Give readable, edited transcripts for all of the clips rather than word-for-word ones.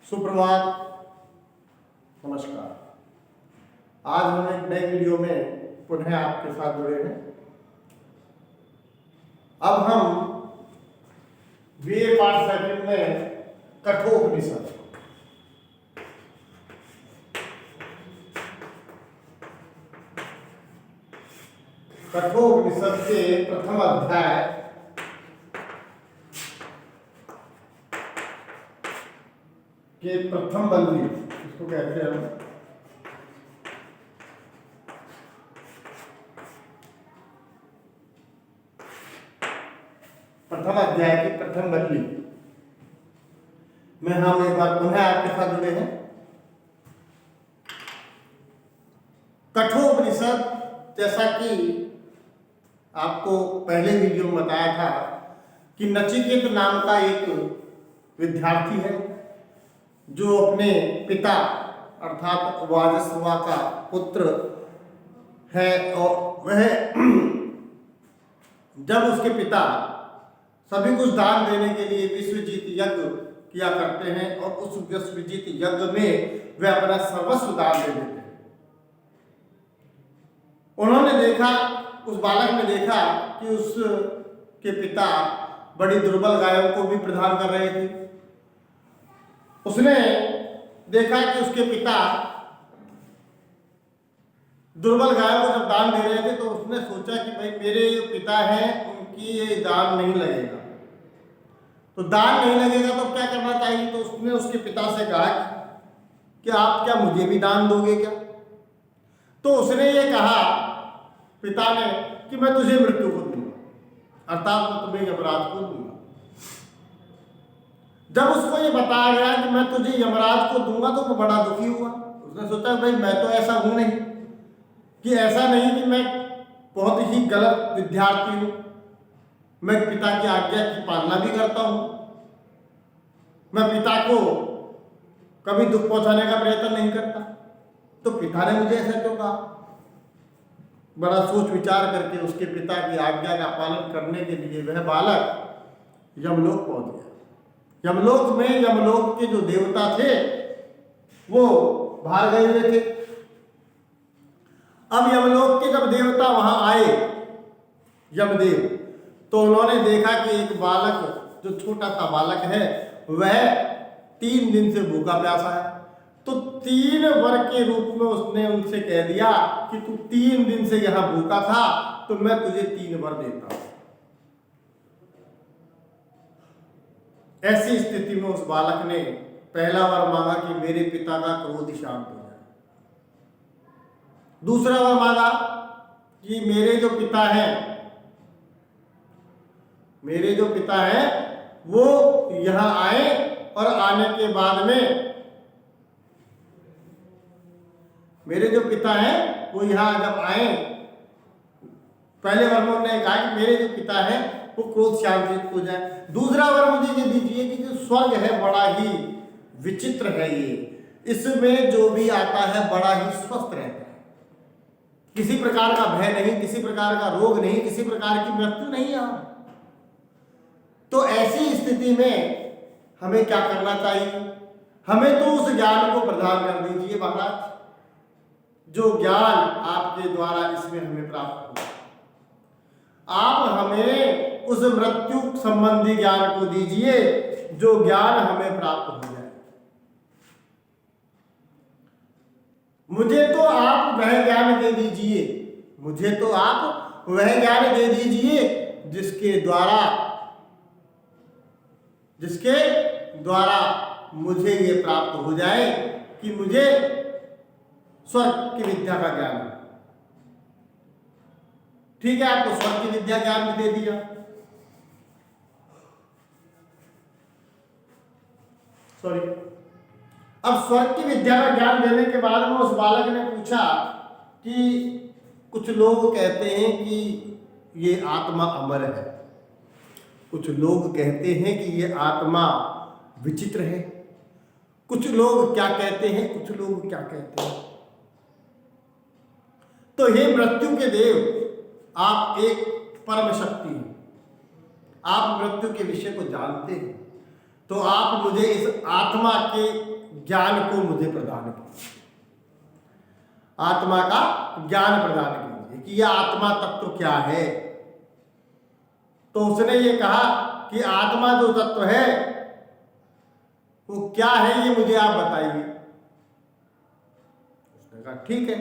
सुप्रभात, नमस्कार। आज हम एक नए वीडियो में पुनः आपके साथ जुड़े हैं। अब हम बीए पार्ट सेकंड में कठोपनिषद के प्रथम अध्याय के प्रथम बंदी, इसको कहते हैं हम प्रथम अध्याय की प्रथम बंदी में हम एक बार पुनः आपके साथ जुड़े हैं। कठोपनिषद, जैसा कि आपको पहले वीडियो में बताया था कि नचिकेत नाम का एक विद्यार्थी है जो अपने पिता अर्थात वाजस्वा का पुत्र है, और वह जब उसके पिता सभी कुछ दान देने के लिए विश्वजीत यज्ञ किया करते हैं और उस विश्वजीत यज्ञ में वे अपना सर्वस्व दान दे देते हैं। उन्होंने देखा, उस बालक ने देखा कि उसके पिता बड़ी दुर्बल गायों को भी प्रदान कर रहे थे। उसने देखा कि उसके पिता दुर्बल गायों को जब दान दे रहे थे तो उसने सोचा कि भाई मेरे जो पिता हैं उनकी ये दान नहीं लगेगा, तो दान नहीं लगेगा तो क्या करना चाहिए। तो उसने उसके पिता से कहा कि आप क्या मुझे भी दान दोगे क्या। तो उसने ये कहा, पिता ने, कि मैं तुझे मृत्यु को दूंगा, अर्थात मैं तुम्हें यमराज को दूंगा। जब उसको ये बताया गया कि मैं तुझे यमराज को दूंगा तो वो बड़ा दुखी हुआ। उसने सोचा भाई मैं तो ऐसा हूं नहीं, कि ऐसा नहीं कि मैं बहुत ही गलत विद्यार्थी हूं, मैं पिता की आज्ञा की पालना भी करता हूं, मैं पिता को कभी दुख पहुंचाने का प्रयत्न नहीं करता, तो पिता ने मुझे ऐसा क्यों कहा। बड़ा सोच विचार करके उसके पिता की आज्ञा का पालन करने के लिए वह बालक यमलोक पहुंच गया। यमलोक में यमलोक के जो देवता थे वो बाहर गए हुए थे। अब यमलोक के जब देवता वहां आए, यमदेव, तो उन्होंने देखा कि एक बालक, जो छोटा सा बालक है, वह 3 दिन से भूखा प्यासा है। तो 3 वर के रूप में उसने उनसे कह दिया कि तू 3 दिन से यहां भूखा था तो मैं तुझे 3 वर देता हूं। ऐसी स्थिति में उस बालक ने पहला वर मांगा कि मेरे पिता का क्रोध शांत हो जाए। दूसरा वर मांगा कि मेरे जो पिता हैं वो यहां आए, और आने के बाद में मेरे जो पिता हैं वो यहां जब आए, पहले वर में उन्होंने कहा कि मेरे जो पिता हैं वो क्रोध शांत हो जाए। दूसरा वर मुझे ये दीजिए कि जो स्वर्ग है बड़ा ही विचित्र है, ये इसमें जो भी आता है बड़ा ही स्वस्थ रहता है, किसी प्रकार का भय नहीं, किसी प्रकार का रोग नहीं, किसी प्रकार की मृत्यु नहीं है। तो ऐसी स्थिति में हमें क्या करना चाहिए। हमें तो उस ज्ञान को प्रदान कर दीजिए महाराज, जो ज्ञान आपके द्वारा इसमें हमें प्राप्त हुआ। आप हमें उस मृत्यु संबंधी ज्ञान को दीजिए जो ज्ञान हमें प्राप्त हो जाए। मुझे तो आप वह ज्ञान दे दीजिए, मुझे तो आप वह ज्ञान दे दीजिए जिसके द्वारा मुझे ये प्राप्त हो जाए कि मुझे स्वर्ग की विद्या का ज्ञान है। ठीक है, आपको स्वर्ग की विद्या ज्ञान भी दे दिया। अब स्वर्ग की विद्या का ज्ञान देने के बाद में उस बालक ने पूछा कि कुछ लोग कहते हैं कि ये आत्मा अमर है, कुछ लोग कहते हैं कि ये आत्मा विचित्र है, कुछ लोग क्या कहते हैं, कुछ लोग क्या कहते हैं। तो हे मृत्यु के देव, आप एक परम शक्ति हैं, आप मृत्यु के विषय को जानते हैं, तो आप मुझे इस आत्मा के ज्ञान को मुझे प्रदान कीजिए, आत्मा का ज्ञान प्रदान कीजिए कि यह आत्मा तत्व क्या है। तो उसने ये कहा कि आत्मा जो तत्व है वो क्या है ये मुझे आप बताइए। उसने कहा ठीक है,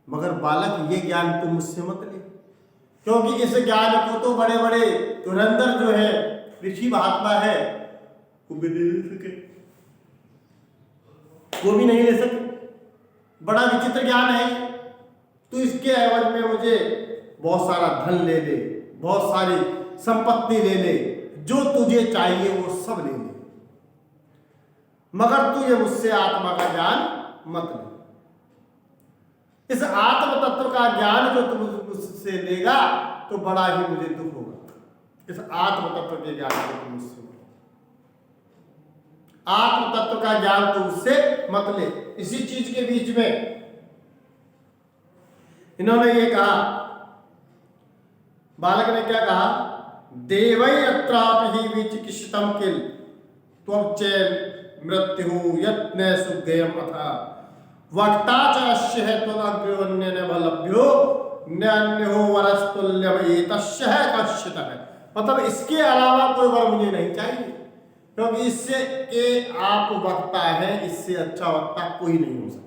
मगर बालक ये ज्ञान तुम मुझसे मत ले, क्योंकि इस ज्ञान को तो बड़े बड़े धुरंधर जो है ऋषि महात्मा है वो भी नहीं ले सके, वो भी नहीं ले सके, बड़ा विचित्र ज्ञान है। तो इसके एवज में मुझे बहुत सारा धन ले ले, बहुत सारी संपत्ति ले ले, जो तुझे चाहिए वो सब ले ले, मगर तुझे मुझसे आत्मा का ज्ञान मत ले। इस आत्म तत्व का ज्ञान जो तुम मुझसे लेगा तो बड़ा ही मुझे दुख होगा। इस आत्म तत्व के ज्ञान को तुम मुझसे मत ले, आत्म तत्व का ज्ञान तुम मुझसे मत ले। इसी चीज के बीच में इन्होंने ये कहा, बालक ने क्या कहा, देवै अत्रापि विचिकित्सितम् किल त्वं च मृत्यु यत्ने सुगयम् अथा वक्ता च अस्य त्वदग्र्योऽन्येन लभ्यो न्यन्यो वरस्तुल्यम् एतस्य कश्चितः। मतलब इसके अलावा कोई वर मुझे नहीं चाहिए, क्योंकि इससे के आप वक्ता है, इससे अच्छा वक्ता कोई नहीं हो सकता।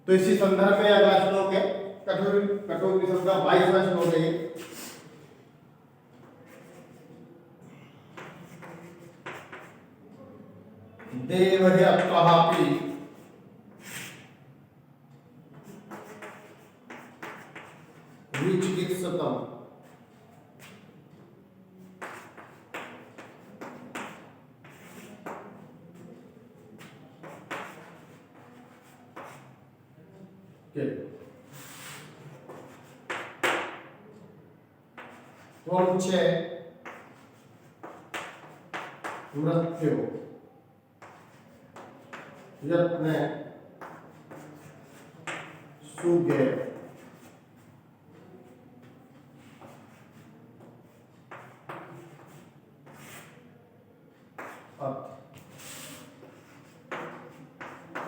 तो इसी संदर्भ में अगला श्लोक है कठोपनिषद का 22वां श्लोक है। देवहि अत्वहापि विचिकित्सितम् त्वं च मृत्यु यत्ने सुगे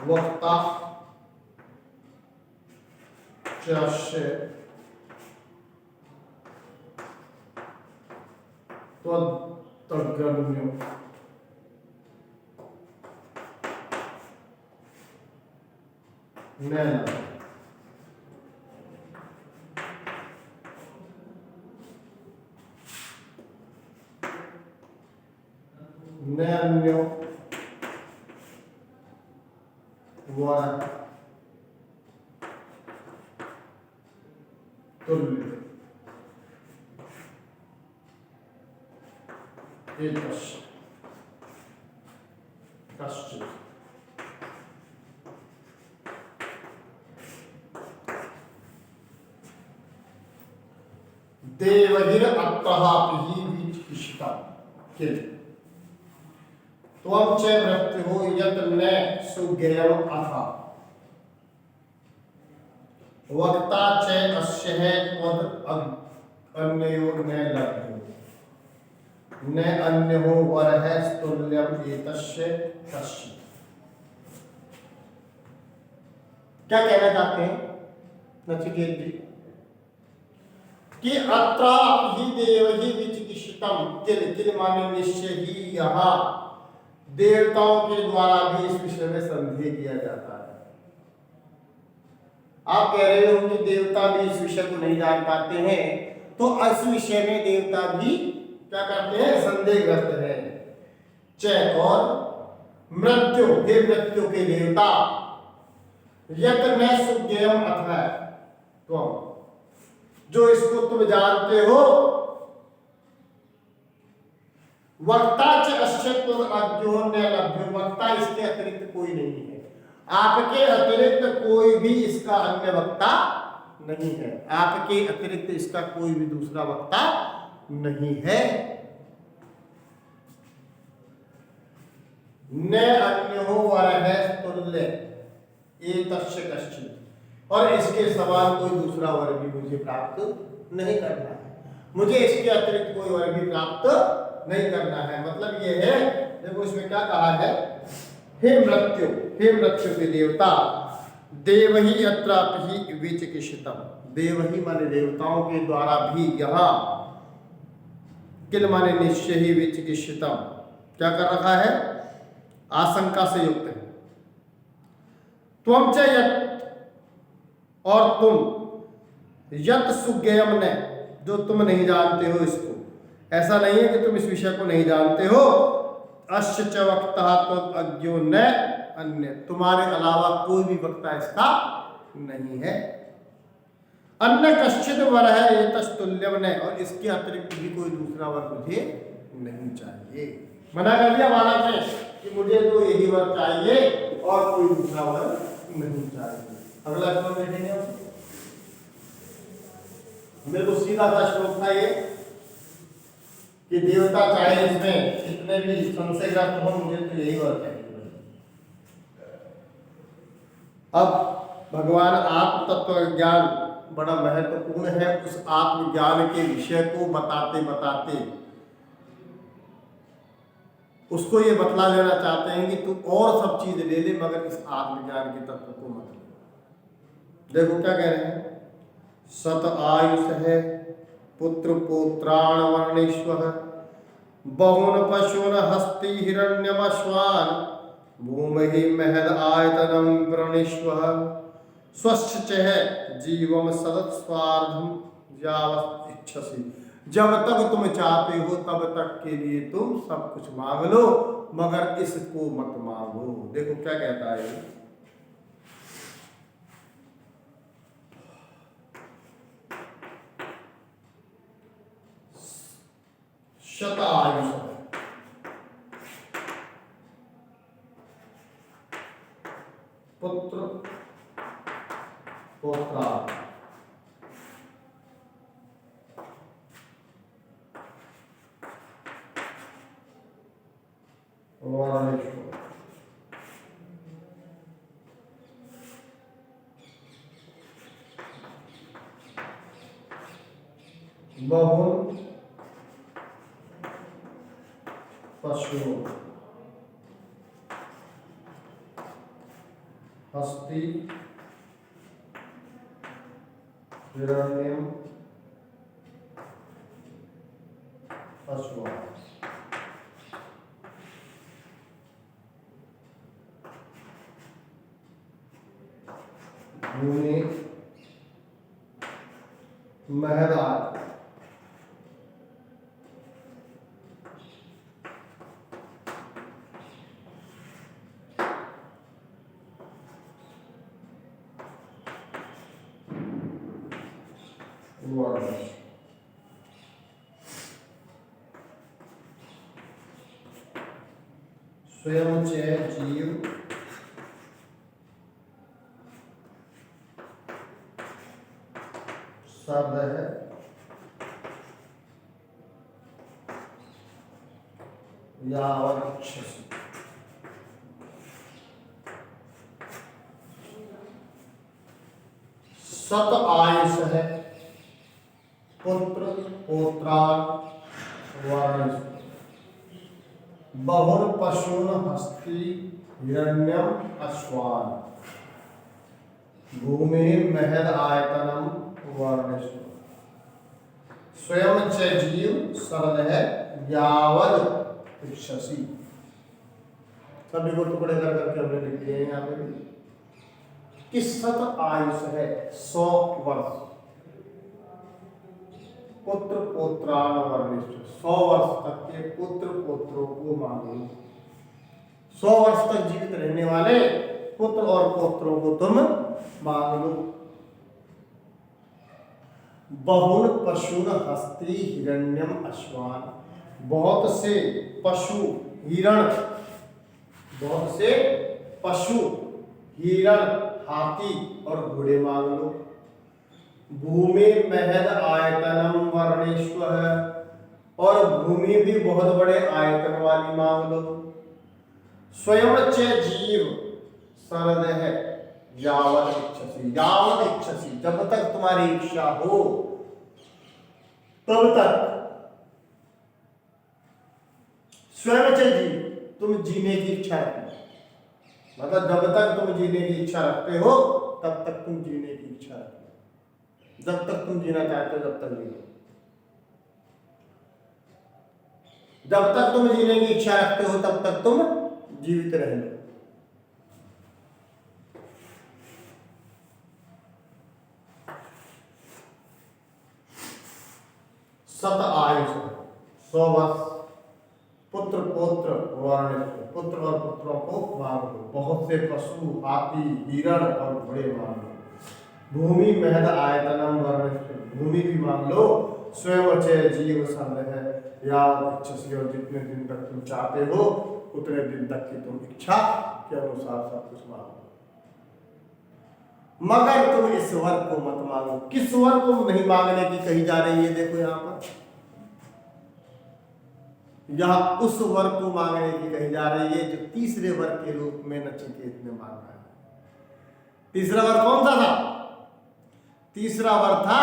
वक्ता च त्वदग्र्यो न्यो वर तुल्य कश्चित्। देवहिर अत्वहापि विचिकित्सितम् किल त्वं च मृत्युः यत्ने सुगयम् अथा वक्ता च अस्य त्वदग्र्यो न लभ्यो न अन्यो वरः स्तुल्यम् एतस्य कश्चित्। क्या कहना चाहते हैं नचिकेत जी कि अत्र ही देवहि विचिकित्सितम् किल, किल माने निश्चय ही, यहाँ देवताओं के द्वारा भी इस विषय में संदेह किया जाता है। आप कह रहे हो कि देवता भी इस विषय को नहीं जान पाते हैं, तो इस विषय में देवता भी क्या करते हैं, संदेहग्रस्त है। च और मृत्यु, हे मृत्यु के देवता, यत न सुज्ञेयम् अथ त्वम्, जो इसको तुम जानते हो, वक्ता च अस्य त्वदग्र्यो न लभ्यो, वक्ता इसके अतिरिक्त कोई नहीं है, आपके अतिरिक्त कोई भी इसका अन्य वक्ता नहीं है, आपके अतिरिक्त इसका कोई भी दूसरा वक्ता नहीं है। न अन्यो वरः तुल्य एतस्य कश्चित्, और इसके समान कोई दूसरा वर भी मुझे प्राप्त नहीं करना है, मुझे इसके अतिरिक्त कोई वर भी प्राप्त नहीं करना है। मतलब ये है, देखो इसमें क्या कहा है, हे मृत्यु के देवता, देवही अत्रापि विचिकित्सितम, देवही माने देवताओं के द्वारा भी यहाँ, किल माने निश्चय ही विचिकित्सितम, क्या कर रखा है, आशंका से युक्त है। त्वम च यत्, और तुम, यत् सुज्ञेयम ने, जो तुम नहीं जानते हो इसको, ऐसा नहीं है कि तुम इस विषय को नहीं जानते हो। अश्च च वक्ता त्वद अज्ञो न अन्य, तुम्हारे अलावा कोई भी वक्ता इसका नहीं है। अन्य कश्चित वर है ये तस्तुल्यम ने, और इसके अतिरिक्त भी कोई दूसरा वर मुझे नहीं चाहिए। मना कर दिया बालक ने कि मुझे तो यही वर चाहिए और कोई दूसरा वर नहीं चाहिए। अगला श्लोक देखेंगे हम। मेरे को सीधा सा श्लोक था ये कि देवता चाहे इसमें कितने भी संशयग्रस्त हो, मुझे तो यही वर चाहिए। अब भगवान आत्म तत्व ज्ञान बड़ा महत्वपूर्ण है, उस आत्मज्ञान के विषय को बताते बताते उसको ये बतला देना चाहते हैं कि तू और सब चीज ले ले मगर इस आत्मज्ञान के तत्व को मत ले। देखो क्या कह रहे हैं, सत आयुष है पुत्र पौत्राण वर्णेश्वर, बहुन पशून हस्ति हिरण्यमश्वान, भूमि महद आयतनम प्रणेश्वर, स्वच्छ चह जीवम सदत स्वार्धम यावत् इच्छसि, जब तक तुम चाहते हो तब तक के लिए तुम सब कुछ मांग लो मगर इसको मत मांगो। देखो क्या कहता है, शतायुष पुत्र पौत्रा बहुन पशु हस्ति हिरण्यम अश्वा, भूमि महदा, स्वयं च जीव शब्द है यावच्छसि, सत आयुष है पुत्र पौत्रान वर्णेश्वर, बहुन पशून हस्ति हिरण्यम अश्वान, भूमि महद आयतनम वर्णेश्वर, स्वयं च जीव सरल है यावद इच्छसि। सभी को टुकड़े कर करके हमने लिख दिए हैं यहाँ पे भी कि सत आयुष है 100 वर्ष, पुत्र पौत्रान वर्णेश्वर, 100 वर्ष तक के पुत्र पौत्रों को मांगो। 100 वर्ष तक जीवित रहने वाले पुत्र और पौत्रों को तुम मांग लो। बहुन पशुन हस्ति हिरण्यम अश्वान, बहुत से पशु हिरण, बहुत से पशु हिरण हाथी और घोड़े मांग लो। भूमि महद आयतनम वर्णेश्वर, और भूमि भी बहुत बड़े आयतन वाली मांग लो। स्वयं च जीव सरद है यावत इच्छसि, यावत इच्छसि, जब तक तुम्हारी इच्छा हो तब तक। स्वयं च जीव, तुम जीने की इच्छा रखो, मतलब जब तक तुम जीने की इच्छा रखते हो तब तक तुम जीने की इच्छा रखते हो, जब तक तुम जीना चाहते हो जब तक जियो, जब तक तुम जीने की इच्छा रखते हो तब तक तुम जीवित रहो। सत आयुष 100 वर्ष, पुत्र पौत्र वर्णित, पुत्र और पुत्रों को मान लो, बहुत से पशु हाथी हिरण और घोड़े मान लो, भूमि महद आयतनम वर्णित, भूमि भी मान लो, स्वयं अचय जीव संग है, या इच्छा, और जितने दिन तक तुम चाहते हो उतने दिन तक की तुम इच्छा के अनुसार सब कुछ मांगो, मगर तुम इस वर को मत मांगो। किस वर को नहीं मांगने की कही जा रही है? देखो यहां पर, यह उस वर को मांगने की कही जा रही है जो तीसरे वर के रूप में नचिकेत ने मांगा है। तीसरा वर कौन सा था? तीसरा वर था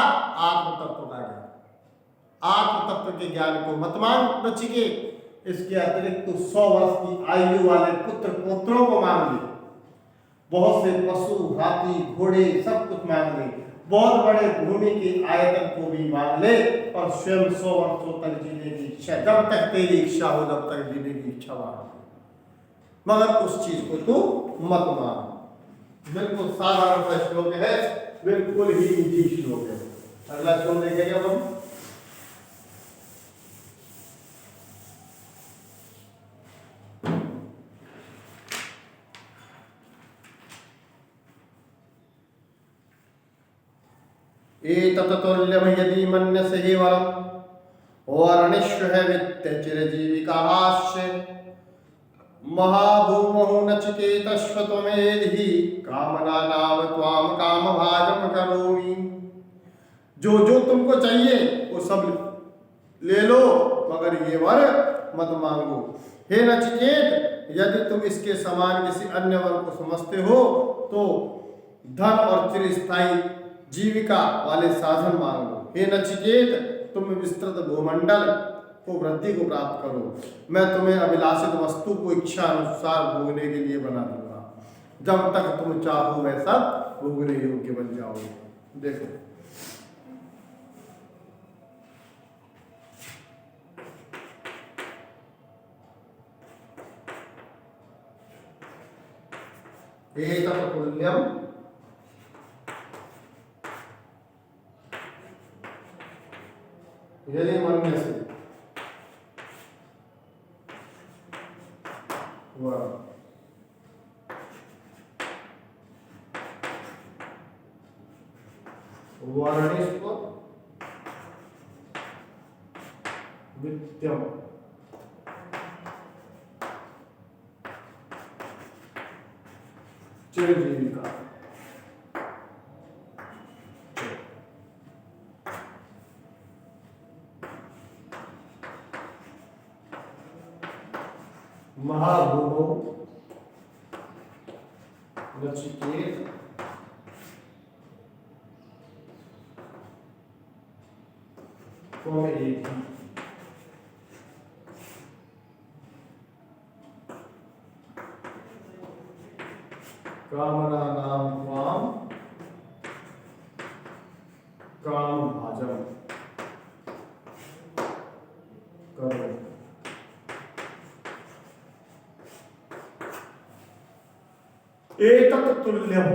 आत्म तत्व का ज्ञान। आत्म तत्व के ज्ञान को मत मांग नचिकेत, इसके अतिरिक्त तो 100 वर्ष की आयु वाले पुत्र पौत्रों को मांग ले, बहुत से पशु हाथी घोड़े सब कुछ मांग ले, बहुत बड़े भूमि के आयतन को भी मांग ले, और स्वयं 100 वर्षों तक जीने की इच्छा, जब तक तेरी इच्छा हो जब तक जीने की इच्छा मांग, मगर उस चीज को तू मत मांग। बिल्कुल साधारण सा श्लोक है, बिल्कुल ही इजी श्लोक है। अगला श्लोक देखेंगे हम। एतत्तुल्यं यदि मन्यसे वरं वर्णिष्यः वित्त चिरजीविकाश्च महाभूमौ नचिकेतस्त्वमेधि कामनानां त्वां कामभाजं करोमि। जो जो तुमको चाहिए वो सब ले लो, मगर ये वर मत मांगो। हे नचिकेत, यदि तुम इसके समान किसी अन्य वर को समझते हो तो धन और चिरस्थायी जीविका वाले साधन मांगो। हे नचिकेत, तुम विस्तृत भूमंडल को वृद्धि को प्राप्त करो, मैं तुम्हें अभिलाषित वस्तु को इच्छा अनुसार भोगने के लिए बना दूंगा, जब तक तुम चाहो वैसा भोगने योग्य बन जाओगे। देखो एतत्तुल्यं यदि मन्यसे वरं वर्णिष्व वित्तम चिरजीविका, महाभूमौ नचिकेत त्वमेधि कामनानां त्वां कामभाजं करोमि। एतत्तुल्यं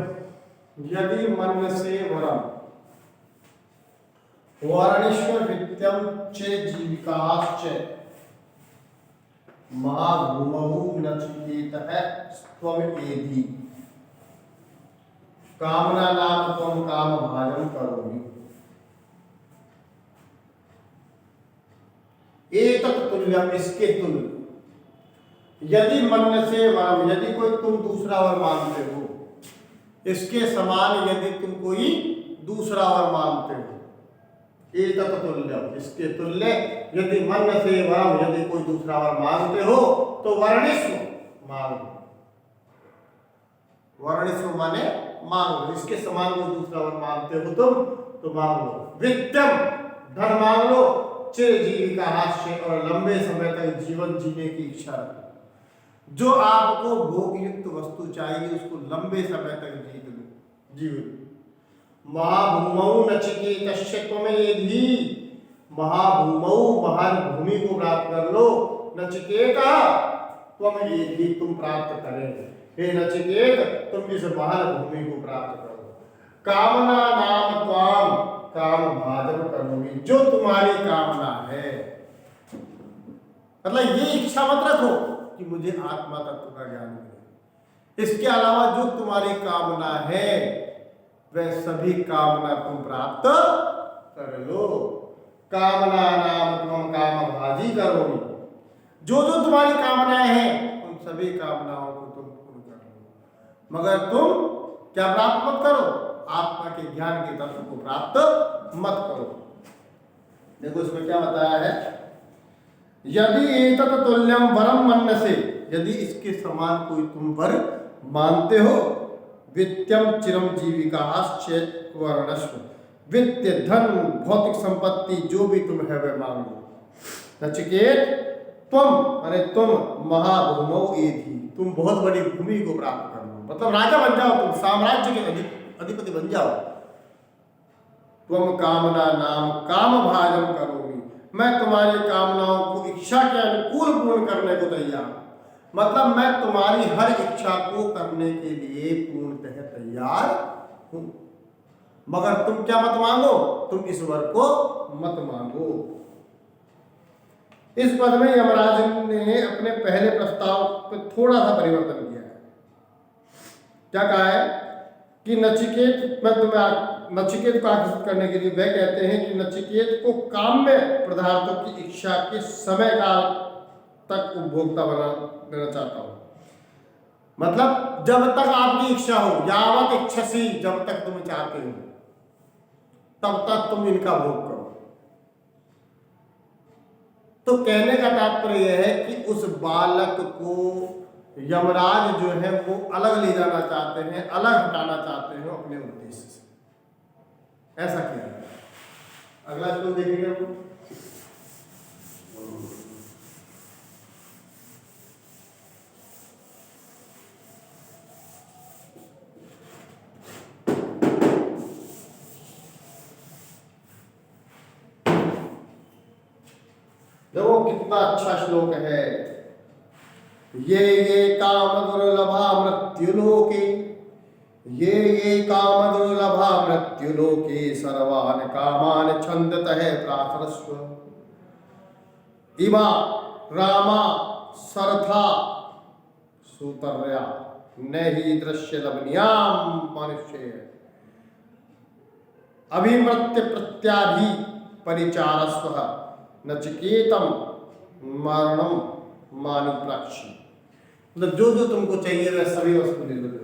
यदि मन्यसे वरं वर्णिष्व वित्तम चिरजीविकाश्च महाभूमौ नचिकेतः त्वमेधि कामनानां त्वं कामभाजं करोमि। एतत्तुल्यं, इसके तुल्य, यदि मन्यसे वरम, यदि कोई तुम दूसरा वर मानते हो, इसके समान यदि तुम कोई दूसरा वर मानते हो, एतत्तुल्यम, इसके तुल्य, यदि मन्यसे वरम, यदि कोई दूसरा वर मानते हो तो वर्णिष्व मांगो। वर्णिष्व माने मांगो, इसके समान कोई दूसरा वर मानते हो तुम तो मांग लो। वित्तम, धन मांग लो, चिरजीविका हास्य, और लंबे समय तक जीवन जीने की इच्छा रखो। जो आपको भोग युक्त वस्तु चाहिए उसको लंबे समय तक जीवन। महाभूमौ नचिकेतस्य त्वमेधि, महाभूमौ महान भूमि को प्राप्त कर लो, नचिकेता त्वमेधि तुम प्राप्त करें, हे नचिकेत तुम इस महान भूमि को प्राप्त करो। कामना नाम त्वाम काम भाजम करोगी, जो तुम्हारी कामना है, मतलब ये इच्छा मत रखो कि मुझे आत्मा तत्व का ज्ञान मिले, इसके अलावा जो तुम्हारी कामना है वह सभी कामना तुम प्राप्त कर लो। कामना नाम तुम काम भाजी करोगी, जो जो तुम्हारी कामनाएं हैं उन सभी कामनाओं को तुम पूर्ण कर लो, मगर तुम क्या प्राप्त मत करो, आत्मा के ज्ञान के तत्व को प्राप्त मत करो। देखो इसमें क्या बताया है, यदि एतत् तुल्यम वरम मन्यसे, यदि इसके समान कोई तुम वर मानते हो, वित्यम चिरम जीविकाश्चेत वर्णस्व, वित्त धन भौतिक संपत्ति जो भी तुम है वह मांग लो। नचिकेत तुम अरे तुम महाभूमौ एधि, तुम बहुत बड़ी भूमि को प्राप्त कर लो, मतलब राजा बन जाओ, तुम साम्राज्य के अधिपति बन जाओ। तुम कामना नाम काम भाजम करोगी, मैं तुम्हारी कामनाओं को इच्छा के अनुकूल पूर्ण करने को तैयार, मतलब मैं तुम्हारी हर इच्छा को करने के लिए पूर्णतः तैयार हूं, मगर तुम क्या मत मांगो, तुम इस वर को मत मांगो। इस पद में यमराज ने अपने पहले प्रस्ताव पर थोड़ा सा परिवर्तन किया है। क्या कहा है कि नचिकेत, मैं तुम्हें नचिकेत को आकर्षित करने के लिए वह कहते हैं कि नचिकेत को काम्य पदार्थों की इच्छा के समय काल तक उपभोक्ता बना देना चाहता हूं, मतलब जब तक आपकी इच्छा हो, यावत इच्छसी, जब तक तुम चाहते हो तब तक तुम इनका भोग करो। तो कहने का तात्पर्य यह है कि उस बालक को यमराज जो है वो अलग ले जाना चाहते हैं, अलग हटाना चाहते हैं अपने उद्देश्य से, ऐसा किया। अगला श्लोक देखेंगे हम। देखो कितना अच्छा श्लोक है। ये काम दुर्लभा मृत्युलोके, ये काम दुर्लभा मृत्युलोके, सर्वान कामान छन्दतः प्रार्थस्व, इमा रामा सरथा सुतर्या नहि दृश्य लवन्याम मनुष्य, अभिमृत्य प्रत्याभि परिचारस्व, नचिकेतम मरणम मानि प्राक्षी, मतलब जो जो तुमको चाहिए वह सभी वस्तु ले लो।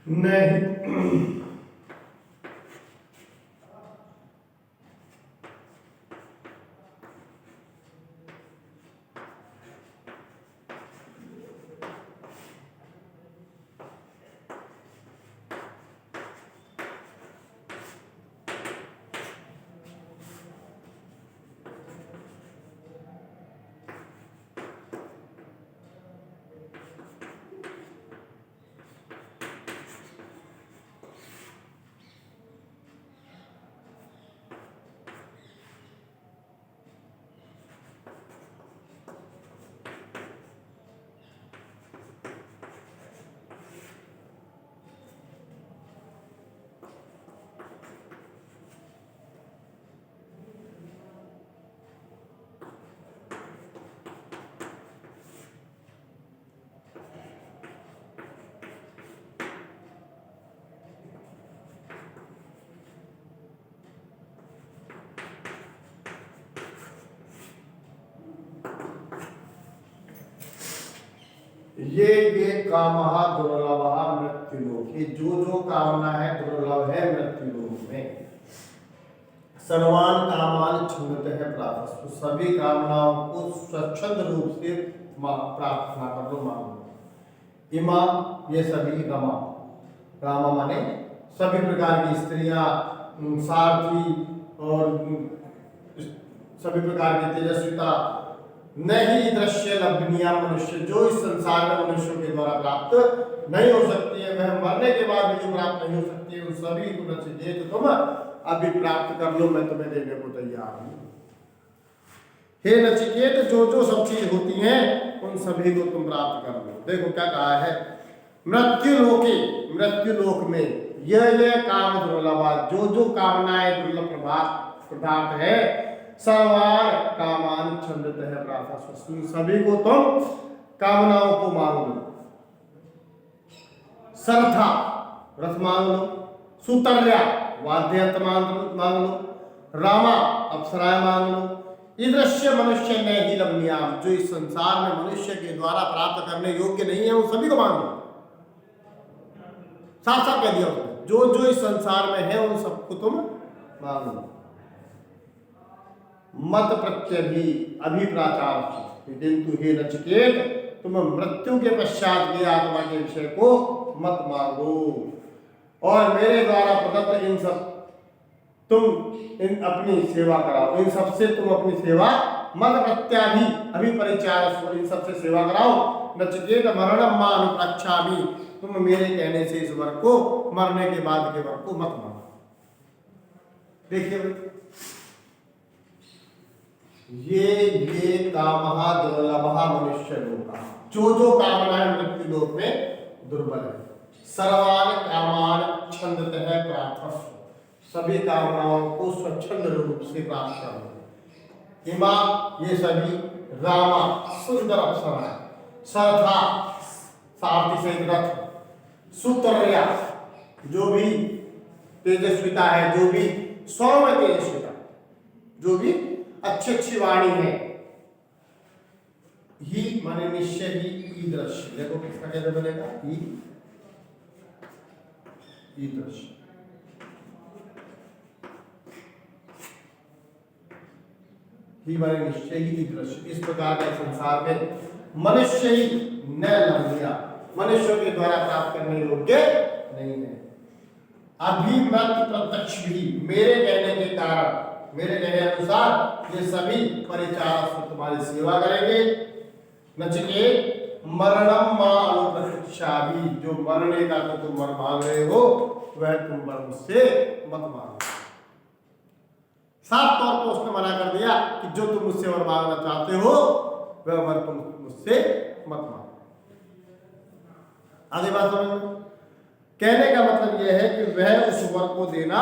नहीं ये कामः दुर्लभः मृत्युलोक, ये जो कामना है दुर्लभ है मृत्युलोक में। सर्वान कामान छन्दतः प्राप्त, सभी कामनाओं को स्वच्छंद रूप से प्रार्थना कर लो, मांगो। इमा, ये सभी रमा, रामा माने सभी प्रकार की स्त्रियां, सारथी और सभी प्रकार की तेजस्विता, नहीं दृश्य लभनीय मनुष्य, जो इस संसार में मनुष्यों के द्वारा प्राप्त नहीं हो सकती है, वह मरने के बाद भी जो प्राप्त नहीं हो सकती है, उन सभी को नचिकेत तुम अभी प्राप्त कर लो, मैं तुम्हें देने को तैयार हूं। हे नचिकेत, जो सब चीज होती हैं उन सभी को तुम प्राप्त कर लो। देखो क्या कहा है, मृत्युलोके, मृत्युलोक में यह काम दुर्लभ, जो कामनाएं दुर्लभ पदार्थ है, सर्वान कामान छन्दतः प्राप्त, सभी को तुम कामनाओं को मांग लो। सरथा, रथ मांग लो। सुतर्या, वाद्य यंत्र मांग लो। रामा, अप्सराएं मांग लो। ईदृश्य मनुष्य ने ही लभनीयाम, जो इस संसार में मनुष्य के द्वारा प्राप्त करने योग्य नहीं है, उन सभी को मांग लो। साफ साफ कह दिया उसने, जो इस संसार में है उन सबको तुम मांग लो। मत प्रत्यभि अभिप्राचार, किंतु हे नचिकेत, तुम मृत्यु के पश्चात की आत्मा के विषय को मत मांगो, और मेरे द्वारा प्रदत्त इन सब तुम इन अपनी सेवा कराओ, इन सब से तुम अपनी सेवा मत प्रत्याभि अभिपरिचार, इन सब से सेवा कराओ। नचिकेत मरणम मां अनुप्रक्षामि, तुम मेरे कहने से इस वर को, मरने के बाद के वर को मत मानो। देखिए ये कामः दुर्लभः मनुष्य लोका, जो कामनाएं मृत्यु लोक में दुर्बल है। सर्वान कामान छन्दतः प्राप्त, सभी कामनाओं को स्वच्छंद रूप से प्राप्त करो। इमा, ये सभी रामा, सुंदर अप्सरा। सरथा, सारथी से रथ। सुतर्या, जो भी तेजस्विता है, जो भी सौम्य तेजस्विता, जो भी अच्छी वाणी है। ही माने निश्चय, ही ईदृश्य, देखो किसका कैसे बनेगा, ईदृश्य, ही माने निश्चय, ही ईदृश्य। इस प्रकार के संसार में मनुष्य ही न लभनीय, मनुष्यों के द्वारा प्राप्त करने योग्य नहीं है। अभिमत प्रत्यक्ष भी, मेरे कहने के कारण, मेरे कहने अनुसार ये सभी परिचारक तुम्हारी सेवा करेंगे। नचिकेत मरणम मां अनुप्रक्षामि, जो मरने का तो तुम वर मांग रहे हो, वह तुम वर मुझसे मत मांगो। साफ तौर पर उसने मना कर दिया कि जो तुम मुझसे वर मांगना चाहते हो वह वर तुम मुझसे मत मांगो। आगे बात समझ, कहने का मतलब यह है कि वह उस वर को देना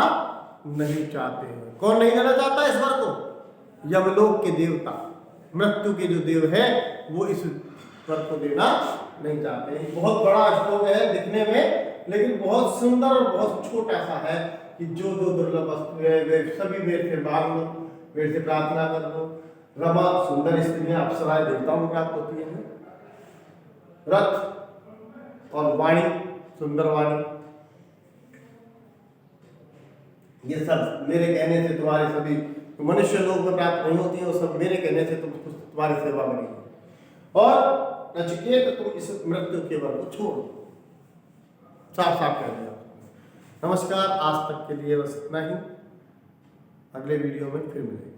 नहीं चाहते हैं। कौन नहीं देना चाहता इस वर को? यमलोक के देवता, मृत्यु के जो देव है वो इस वर को देना नहीं चाहते। बहुत बड़ा श्लोक है दिखने में, लेकिन बहुत सुंदर और बहुत छोटा सा है कि जो दुर्लभ वस्तु है वे सभी मेरे से मांग लो, मेरे से प्रार्थना कर लो। रमा, सुंदर स्त्रियां, अप्सराएं देवताओं को प्राप्त होती है। रथ और वाणी, सुंदर वाणी, ये सब मेरे कहने से तुम्हारे सभी मनुष्य लोग में प्राप्त नहीं होती है, वो सब मेरे कहने से तुम्हारी सेवा करेंगे। और नचिकेत तुम इस मृत्यु के वर को छोड़ दो, साफ साफ कह दिया। नमस्कार, आज तक के लिए बस इतना ही। अगले वीडियो में फिर मिलेंगे।